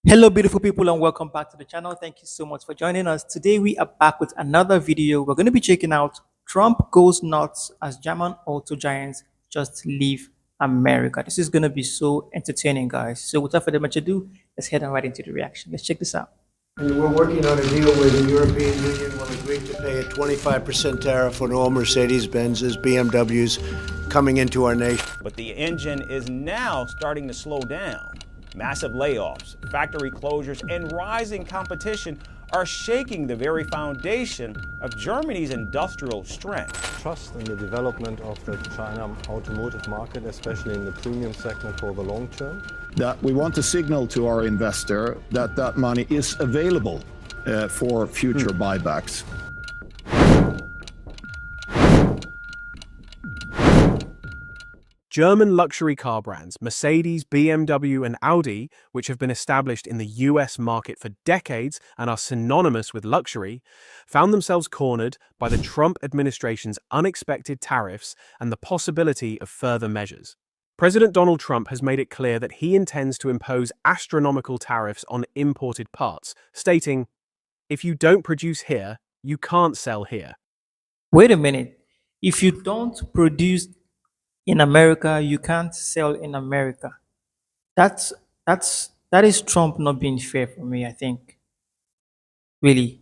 Hello, beautiful people, and welcome back to the channel. Thank you so much for joining us. Today, we are back with another video. We're going to be checking out Trump goes nuts as German auto giants just leave America. This is going to be so entertaining, guys. So, without further ado, let's head on right into the reaction. Let's check this out. And we're working on a deal where the European Union will agree to pay a 25% tariff on all Mercedes-Benz's, BMWs coming into our nation. But the engine is now starting to slow down. Massive layoffs, factory closures, and rising competition are shaking the very foundation of Germany's industrial strength. Trust in the development of the China automotive market, especially in the premium segment for the long term. That we want to signal to our investor that that money is available for future buybacks. German luxury car brands Mercedes, BMW, and Audi, which have been established in the US market for decades and are synonymous with luxury, found themselves cornered by the Trump administration's unexpected tariffs and the possibility of further measures. President Donald Trump has made it clear that he intends to impose astronomical tariffs on imported parts, stating, "If you don't produce here, you can't sell here." Wait a minute. If you don't produce in America, you can't sell in America. That is Trump not being fair for me, I think. Really.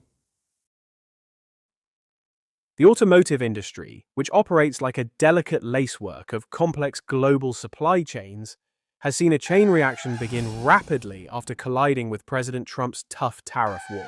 The automotive industry, which operates like a delicate lacework of complex global supply chains, has seen a chain reaction begin rapidly after colliding with President Trump's tough tariff wall.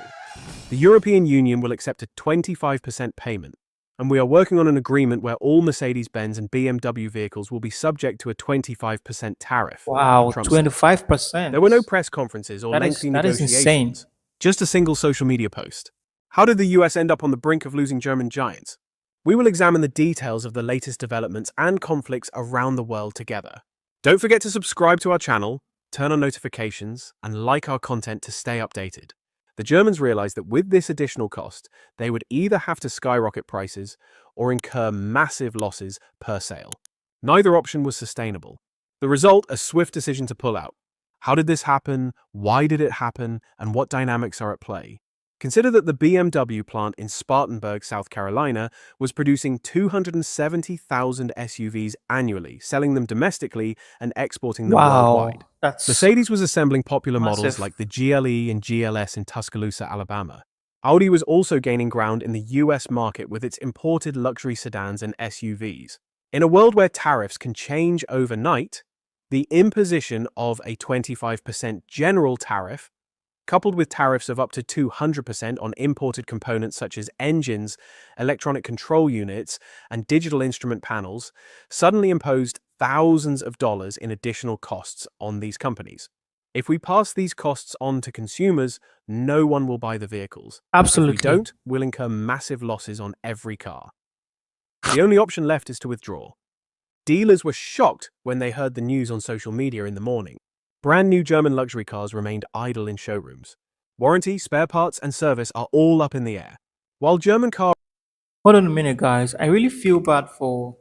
The European Union will accept a 25% payment, and we are working on an agreement where all Mercedes-Benz and BMW vehicles will be subject to a 25% tariff. Wow, Trump said. 25%. There were no press conferences or That is- lengthy that is negotiations. insane. Just a single social media post. How did the US end up on the brink of losing German giants? We will examine the details of the latest developments and conflicts around the world together. Don't forget to subscribe to our channel, turn on notifications, and like our content to stay updated. The Germans realized that with this additional cost, they would either have to skyrocket prices or incur massive losses per sale. Neither option was sustainable. The result, a swift decision to pull out. How did this happen? Why did it happen? And what dynamics are at play? Consider that the BMW plant in Spartanburg, South Carolina, was producing 270,000 SUVs annually, selling them domestically and exporting them Wow. worldwide. That's Mercedes was assembling popular models massive. like the GLE and GLS in Tuscaloosa, Alabama. Audi was also gaining ground in the US market with its imported luxury sedans and SUVs. In a world where tariffs can change overnight, the imposition of a 25% general tariff, coupled with tariffs of up to 200% on imported components such as engines, electronic control units, and digital instrument panels, suddenly imposed thousands of dollars in additional costs on these companies. If we pass these costs on to consumers, no one will buy the vehicles. Absolutely. If we don't, we'll incur massive losses on every car. The only option left is to withdraw. Dealers were shocked when they heard the news on social media in the morning. Brand new German luxury cars remained idle in showrooms. Warranty, spare parts, and service are all up in the air. While German car Hold on a minute, guys. I really feel bad for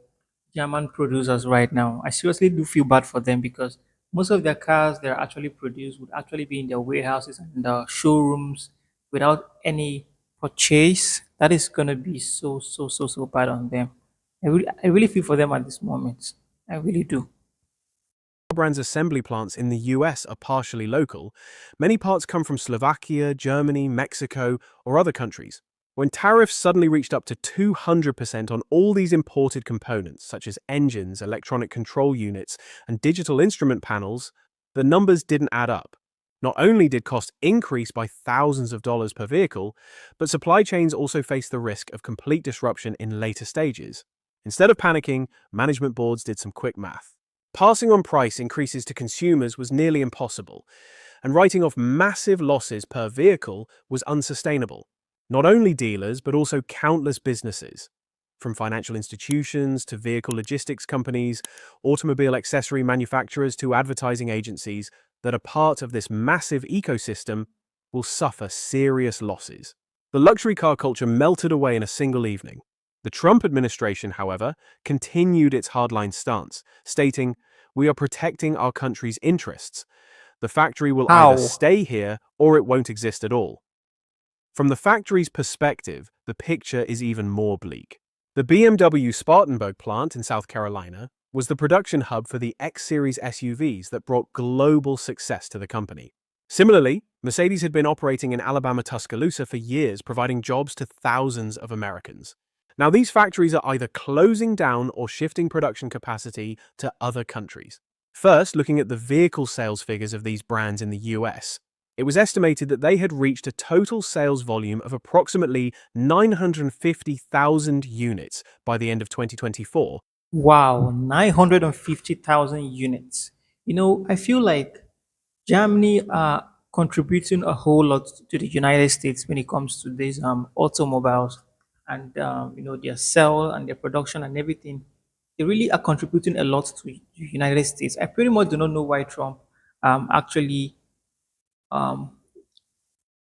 German producers right now. I seriously do feel bad for them because most of their cars they're actually produced would actually be in their warehouses and the showrooms without any purchase. That is gonna be so bad on them. I really feel for them at this moment. I really do. brands' assembly plants in the US are partially local, many parts come from Slovakia, Germany, Mexico, or other countries. When tariffs suddenly reached up to 200% on all these imported components, such as engines, electronic control units, and digital instrument panels, the numbers didn't add up. Not only did costs increase by thousands of dollars per vehicle, but supply chains also faced the risk of complete disruption in later stages. Instead of panicking, management boards did some quick math. Passing on price increases to consumers was nearly impossible, and writing off massive losses per vehicle was unsustainable. Not only dealers, but also countless businesses, from financial institutions to vehicle logistics companies, automobile accessory manufacturers to advertising agencies that are part of this massive ecosystem, will suffer serious losses. The luxury car culture melted away in a single evening. The Trump administration, however, continued its hardline stance, stating, "We are protecting our country's interests." The factory will either How? stay here or it won't exist at all. From the factory's perspective, the picture is even more bleak. The BMW Spartanburg plant in South Carolina was the production hub for the X-Series SUVs that brought global success to the company. Similarly, Mercedes had been operating in Alabama Tuscaloosa for years, providing jobs to thousands of Americans. Now, these factories are either closing down or shifting production capacity to other countries. First, looking at the vehicle sales figures of these brands in the US, it was estimated that they had reached a total sales volume of approximately 950,000 units by the end of 2024. Wow, 950,000 units. I feel like Germany are contributing a whole lot to the United States when it comes to these automobiles and their sale and their production and everything. They really are contributing a lot to the United States. I pretty much do not know why Trump actually um,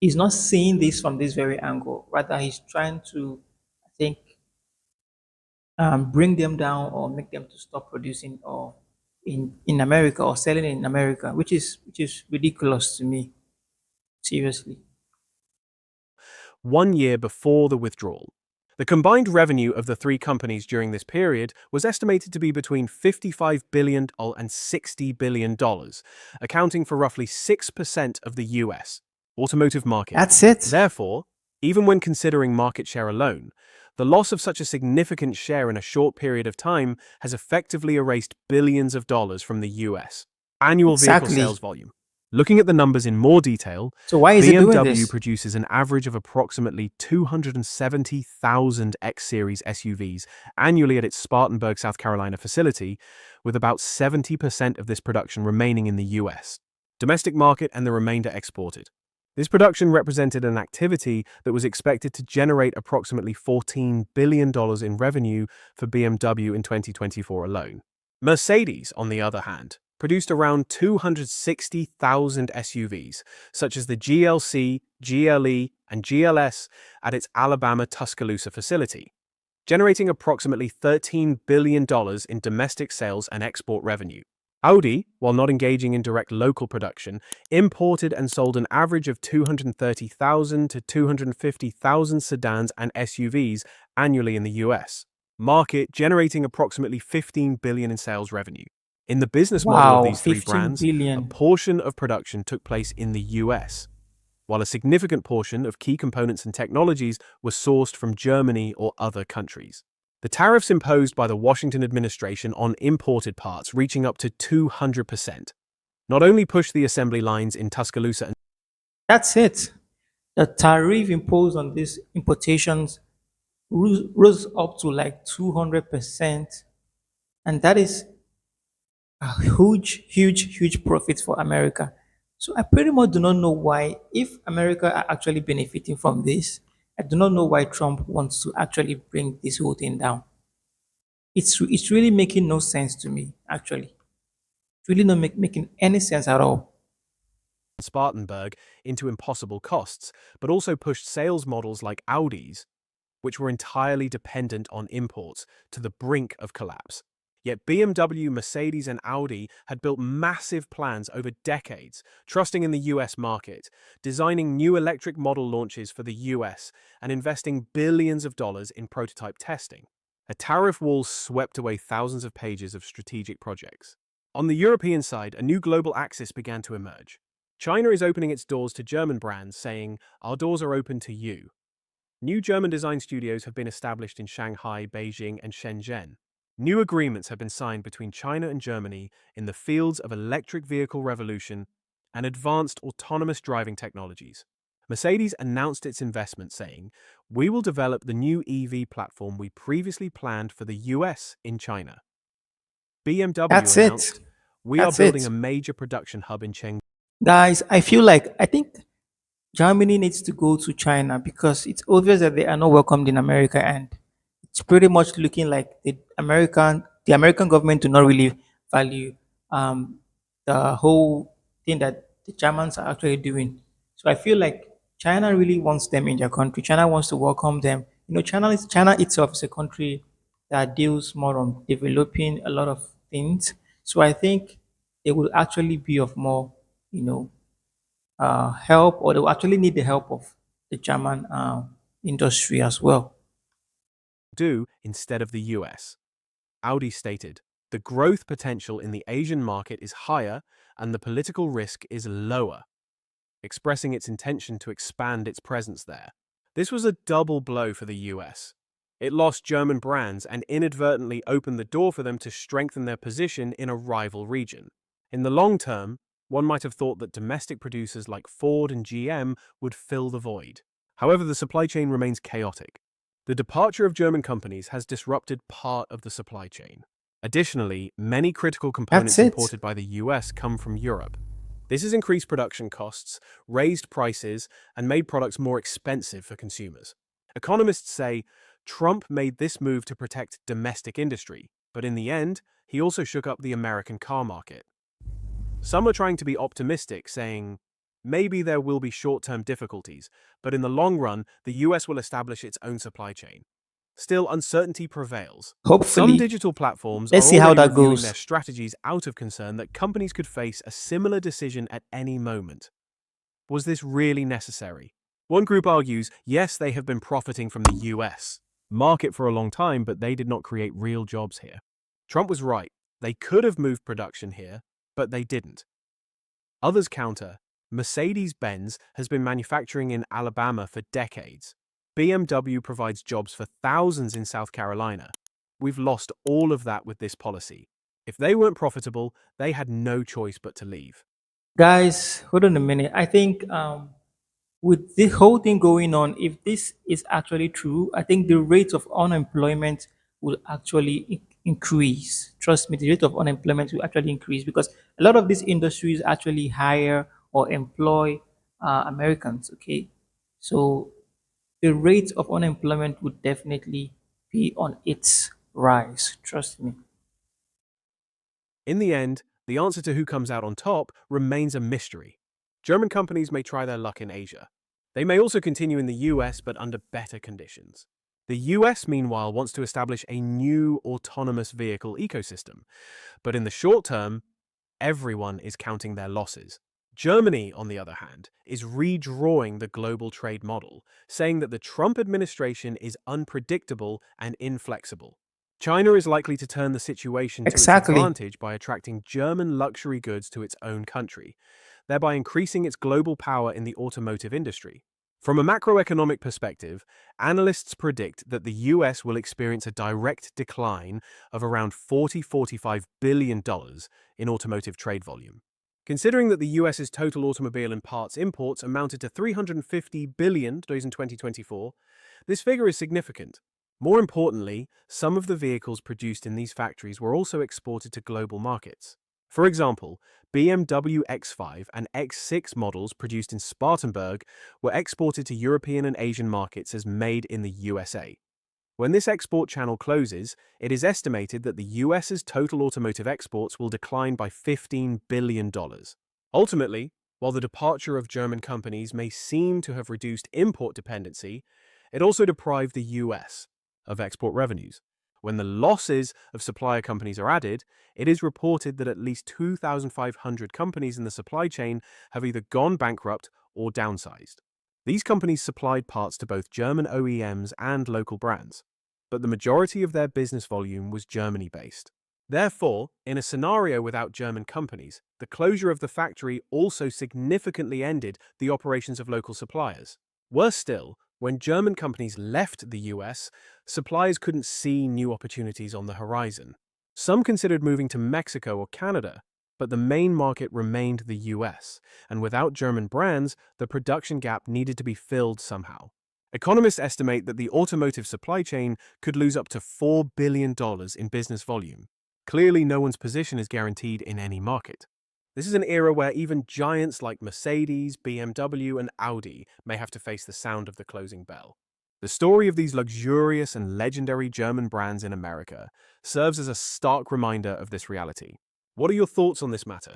is not seeing this from this very angle. Rather, he's trying to, I think, bring them down or make them to stop producing or in America or selling in America, which is ridiculous to me. Seriously. 1 year before the withdrawal. The combined revenue of the three companies during this period was estimated to be between $55 billion and $60 billion, accounting for roughly 6% of the US automotive market. That's it. Therefore, even when considering market share alone, the loss of such a significant share in a short period of time has effectively erased billions of dollars from the US annual vehicle Exactly. sales volume. Looking at the numbers in more detail, So why is it doing BMW this? produces an average of approximately 270,000 X-Series SUVs annually at its Spartanburg, South Carolina facility, with about 70% of this production remaining in the US domestic market and the remainder exported. This production represented an activity that was expected to generate approximately $14 billion in revenue for BMW in 2024 alone. Mercedes, on the other hand, produced around 260,000 SUVs, such as the GLC, GLE, and GLS at its Alabama Tuscaloosa facility, generating approximately $13 billion in domestic sales and export revenue. Audi, while not engaging in direct local production, imported and sold an average of 230,000 to 250,000 sedans and SUVs annually in the US market, generating approximately $15 billion in sales revenue. In the business model of Wow, these three 15 brands, a billion. portion of production took place in the US, while a significant portion of key components and technologies were sourced from Germany or other countries. The tariffs imposed by the Washington administration on imported parts, reaching up to 200%, not only pushed the assembly lines in Tuscaloosa and That's it. The tariff imposed on these importations rose up to like 200%. And that is a huge profit for America. So I pretty much do not know why, if America are actually benefiting from this, I do not know why Trump wants to actually bring this whole thing down. It's really making no sense to me, actually. It's really not making any sense at all. Spartanburg into impossible costs, but also pushed sales models like Audi's, which were entirely dependent on imports, to the brink of collapse. Yet BMW, Mercedes, and Audi had built massive plans over decades, trusting in the US market, designing new electric model launches for the US, and investing billions of dollars in prototype testing. A tariff wall swept away thousands of pages of strategic projects. On the European side, a new global axis began to emerge. China is opening its doors to German brands, saying, "Our doors are open to you." New German design studios have been established in Shanghai, Beijing, and Shenzhen. New agreements have been signed between China and Germany in the fields of electric vehicle revolution and advanced autonomous driving technologies. Mercedes announced its investment, saying, "We will develop the new EV platform we previously planned for the US in China." BMW That's announced, it. "We are That's building it. a major production hub in Chengdu." Guys, I think Germany needs to go to China because it's obvious that they are not welcomed in America, and it's pretty much looking like the American government do not really value the whole thing that the Germans are actually doing. So I feel like China really wants them in their country. China wants to welcome them. China itself is a country that deals more on developing a lot of things. So I think it will actually be of more you know, help, or they will actually need the help of the German industry as well. Do instead of the US. Audi stated, the growth potential in the Asian market is higher and the political risk is lower, expressing its intention to expand its presence there. This was a double blow for the US. It lost German brands and inadvertently opened the door for them to strengthen their position in a rival region. In the long term, one might have thought that domestic producers like Ford and GM would fill the void. However, the supply chain remains chaotic. The departure of German companies has disrupted part of the supply chain. Additionally, many critical That's components it. imported by the US come from Europe. This has increased production costs, raised prices, and made products more expensive for consumers. Economists say Trump made this move to protect domestic industry, but in the end, he also shook up the American car market. Some are trying to be optimistic, saying, maybe there will be short-term difficulties, but in the long run, the US will establish its own supply chain. Still, uncertainty prevails. Some Hopefully, digital platforms let's are see how already that reviewing their goes. strategies out of concern that companies could face a similar decision at any moment. Was this really necessary? One group argues, yes, they have been profiting from the US market for a long time, but they did not create real jobs here. Trump was right. They could have moved production here, but they didn't. Others counter, Mercedes-Benz has been manufacturing in Alabama for decades. BMW provides jobs for thousands in South Carolina. We've lost all of that with this policy. If they weren't profitable, they had no choice but to leave. Guys, hold on a minute. I think with the whole thing going on, if this is actually true, I think the rate of unemployment will actually increase. Trust me, the rate of unemployment will actually increase because a lot of these industries actually hire or employ Americans. Okay, so the rate of unemployment would definitely be on its rise. Trust me. In the end, the answer to who comes out on top remains a mystery. German companies may try their luck in Asia. They may also continue in the US, but under better conditions. The US, meanwhile, wants to establish a new autonomous vehicle ecosystem. But in the short term, everyone is counting their losses. Germany, on the other hand, is redrawing the global trade model, saying that the Trump administration is unpredictable and inflexible. China is likely to turn the situation to its Exactly. advantage by attracting German luxury goods to its own country, thereby increasing its global power in the automotive industry. From a macroeconomic perspective, analysts predict that the US will experience a direct decline of around $45 billion in automotive trade volume. Considering that the US's total automobile and parts imports amounted to $350 billion in 2024, this figure is significant. More importantly, some of the vehicles produced in these factories were also exported to global markets. For example, BMW X5 and X6 models produced in Spartanburg were exported to European and Asian markets as made in the USA. When this export channel closes, it is estimated that the US's total automotive exports will decline by $15 billion. Ultimately, while the departure of German companies may seem to have reduced import dependency, it also deprived the US of export revenues. When the losses of supplier companies are added, it is reported that at least 2,500 companies in the supply chain have either gone bankrupt or downsized. These companies supplied parts to both German OEMs and local brands, but the majority of their business volume was Germany-based. Therefore, in a scenario without German companies, the closure of the factory also significantly ended the operations of local suppliers. Worse still, when German companies left the US, suppliers couldn't see new opportunities on the horizon. Some considered moving to Mexico or Canada, but the main market remained the US, and without German brands, the production gap needed to be filled somehow. Economists estimate that the automotive supply chain could lose up to $4 billion in business volume. Clearly, no one's position is guaranteed in any market. This is an era where even giants like Mercedes, BMW, and Audi may have to face the sound of the closing bell. The story of these luxurious and legendary German brands in America serves as a stark reminder of this reality. What are your thoughts on this matter?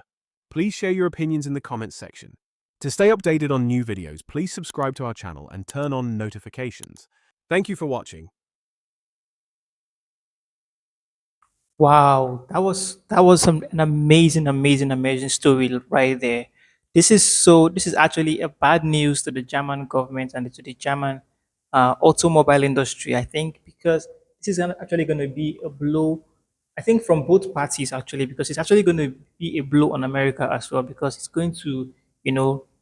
Please share your opinions in the comments section. To stay updated on new videos, please subscribe to our channel and turn on notifications. Thank you for watching. Wow, that was an amazing, amazing, amazing story right there. This is actually a bad news to the German government and to the German automobile industry, I think, because this is actually going to be a blow, I think, from both parties, actually, because it's actually going to be a blow on America as well, because it's going to,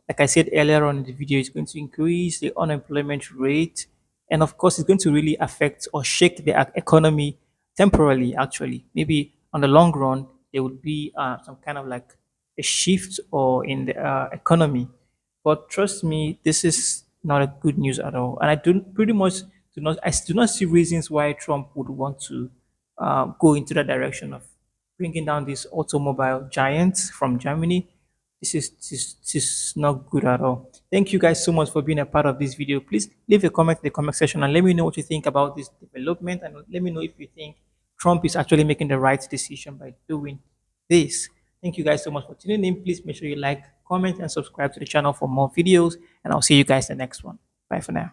like I said earlier on in the video, it's going to increase the unemployment rate. And of course, it's going to really affect or shake the economy temporarily, actually. Maybe on the long run, there would be some kind of like a shift or in the economy. But trust me, this is not a good news at all. And I do pretty much do not see reasons why Trump would want to go into the direction of bringing down these automobile giants from Germany. This is not good at all. Thank you guys so much for being a part of this video. Please leave a comment in the comment section and let me know what you think about this development, and let me know if you think Trump is actually making the right decision by doing this. Thank you guys so much for tuning in. Please make sure you like, comment, and subscribe to the channel for more videos, and I'll see you guys in the next one. Bye for now.